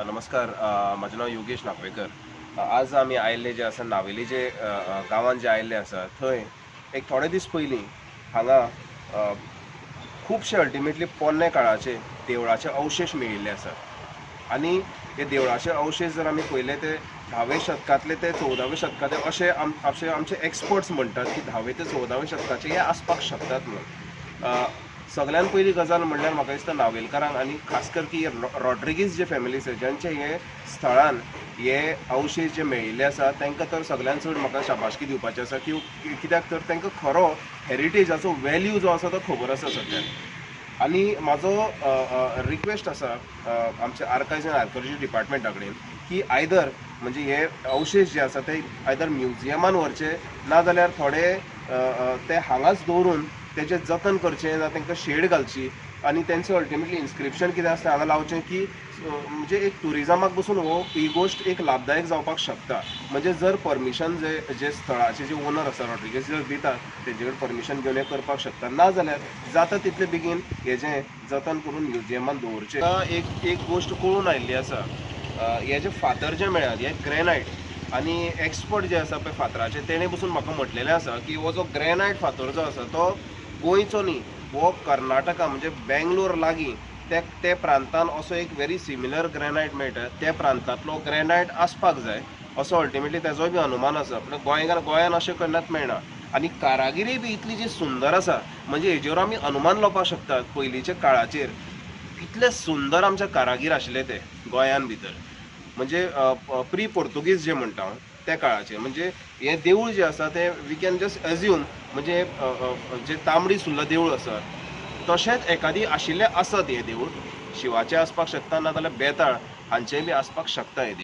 नमस्कार. माझं नाव योगेश नागवेकर. आज आम्ही आयिल्ले जे आसा नावेली जे गांवांत जे आयिल्ले आसा थंय एक थोडे दीस पयलीं हांगा खुबशे अल्टिमेटली पोरणे काळाचे देवळाचे अवशेश मेळिल्ले आसात आनी हे देवळाचे अवशेश जर आमी पळयले ते 10वे शतकांतले ते 14वे शतकाचे अशे आमचे एक्सपर्ट्स म्हणटात की 10वे ते 14वे शतकाचे हे आसपाक शकतात म्हणून. सगळ्यान पयली गजाल म्हणल्यार म्हाका दिसता नावेलकारांक आनी खास कर की रॉड्रिगीस जे फॅमिलीज ज्यांचे हे स्थळान हे अवशेश जे मेळिल्ले आसा तांकां तर सगळ्यान चड म्हाका शाबासकी दिवपाची आसा की कित्याक तर तांकां खरो हेरिटेजाचो वॅल्यू जो आसा तो खबर आसा सगळ्यांक. आनी म्हाजो रिक्वेस्ट आसा आमच्या आर्कायव्ज एंड आर्किओलॉजी डिपार्टमेंटा कडेन की आयदर म्हणजे हे अवशेश जे आसा ते आयदर म्युजियमान व्हरचे नाजाल्यार थोडे ते हांगाच दवरून तेजें जतन करचें ना तांकां शेड घालची आनी तेंचें अल्टिमेटली इन्स्क्रिप्शन कितें आसता हांगा लावचें की म्हणजे एक टुरिजमाक पसून ही गोश्ट एक लाभदायक जावपाक शकता. म्हणजे जर परमिशन जे स्थळाचे जे ओनर आसा रॉड्रिगीस जर दितात तेजे कडेन परमिशन घेवन हे करपाक शकता नाजाल्यार जाता तितले बेगीन हेजें जतन करून म्युजियमान दवरचें. एक गोश्ट कळून आयिल्ली आसा. हे जे फातर जे मेळ्ळ्यात हे ग्रेनायट आनी एक्सपर्ट जे आसा पळय फातराचे तेणे पसून म्हाका म्हटलेलें आसा की हो जो ग्रेनायट फातर जो आसा तो गोंयचो न्ही हो कर्नाटका म्हणजे बेंगलोर लागीं ते प्रांतान असो एक व्हेरी सिमिलर ग्रेनायट मेळटा त्या प्रांतांतलो ग्रेनायट आसपाक जाय असो अल्टिमेटली तेजोय बी अनुमान आसा. पण गोंयान अशें केन्नाच मेळना आनी कारागिरी बी इतली जी सुंदर आसा म्हणजे हेजेर आमी अनुमान लावपाक शकतात पयलींच्या काळाचेर कितले सुंदर आमचे कारागीर आशिल्ले ते गोंयान भितर. म्हणजे प्री पोर्तुगीज जे म्हणटा हांव त्या काळाचेर म्हणजे हे देवूळ जे आसा ते वी कॅन जस्ट एज्यूम म्हणजे जे तांबडी सुर्ला देवूळ आसा तशेंच एखादी आशिल्लें आसत हे देवूळ शिवाचें आसपाक शकता नाजाल्यार बेताळ हांचेंय बी आसपाक शकता हे देवूळ.